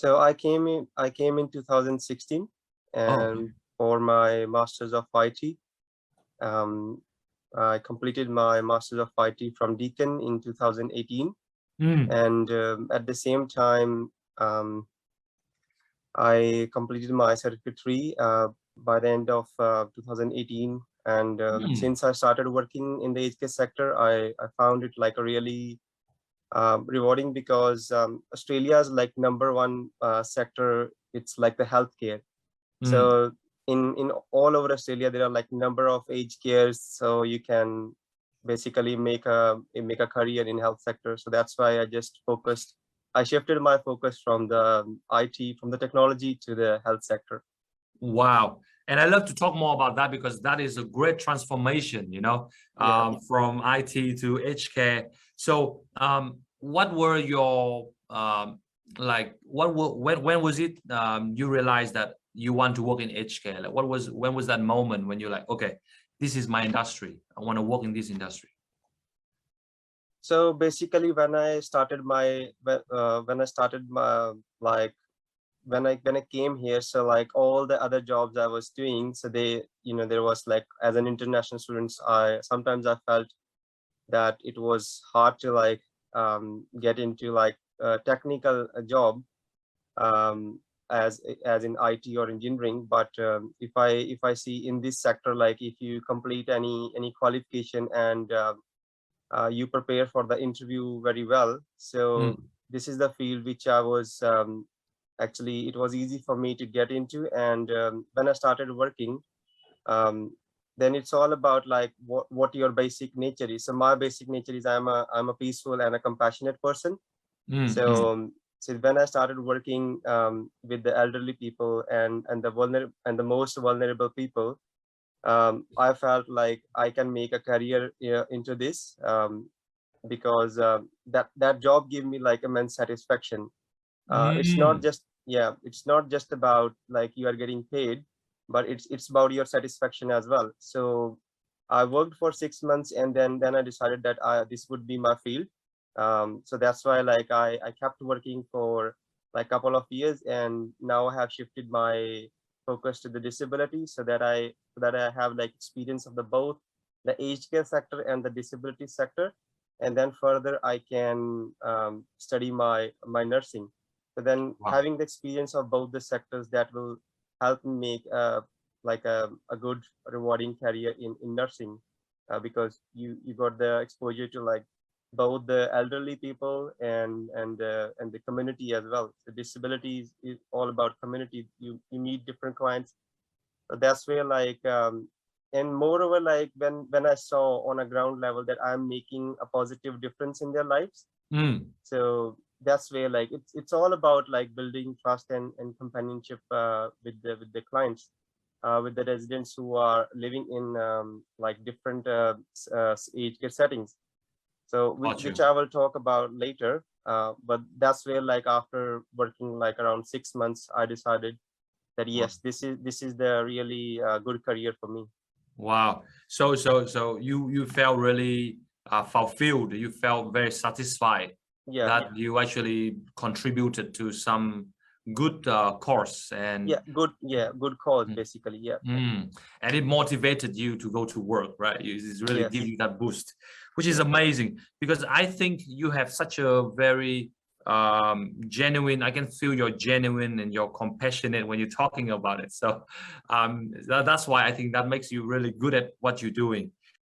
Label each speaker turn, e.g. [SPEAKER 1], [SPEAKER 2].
[SPEAKER 1] So I came in 2016,
[SPEAKER 2] Oh,
[SPEAKER 1] and for my Masters of IT, um, I completed my Masters of IT from Deakin in 2018, and at the same time, I completed my Certificate 3 by the end of 2018. And since I started working in the aged care sector, I found it like a really rewarding, because Australia's like #1 sector. It's like the healthcare. So in all over Australia, there are like number of aged cares, so you can basically make a career in health sector. So that's why I shifted my focus from the IT, from the technology, to the health sector.
[SPEAKER 2] wow. And I love to talk more about that, because that is a great transformation, you know, from IT to aged care. So what were your like when was it you realized that you want to work in aged care? Like when was that moment when you're like, okay, this is my industry, I want to work in this industry?
[SPEAKER 1] So basically, when I came here, so like all the other jobs I was doing, so there was like, as an international student, sometimes I felt that it was hard to like get into like a technical job, as in IT or engineering. But if I see in this sector, like if you complete any qualification and you prepare for the interview very well, so this is the field which I was actually, it was easy for me to get into. And when I started working, then it's all about like what your basic nature is. So my basic nature is I'm a peaceful and a compassionate person. So when I started working with the elderly people and the most vulnerable people, I felt like I can make a career into this, because that job gave me like immense satisfaction. It's not just about like you are getting paid, but it's about your satisfaction as well. So I worked for 6 months, and then I decided that this would be my field. So that's why like I kept working for like a couple of years, and now I have shifted my focus to the disability, so that I have like experience of both the aged care sector and the disability sector. And then further I can study my nursing. So then having the experience of both the sectors, that will help me make like a good rewarding career in nursing, because you got the exposure to like both the elderly people and the community as well. So disability is all about community. You meet different clients. So that's where like and moreover, like when I saw on a ground level that I'm making a positive difference in their lives, so that's where like it's all about like building trust and companionship with the clients, with the residents who are living in like different aged care settings. So which I will talk about later. But that's where like after working like around 6 months, I decided that yes, this is the really good career for me.
[SPEAKER 2] Wow. So you felt really fulfilled. You felt very satisfied that you actually contributed to some good cause, and
[SPEAKER 1] good cause basically.
[SPEAKER 2] And it motivated you to go to work, right? It really gives you that boost, which is amazing, because I think you have such a very genuine, I can feel you're genuine and you're compassionate when you're talking about it. So that's why I think that makes you really good at what you're doing.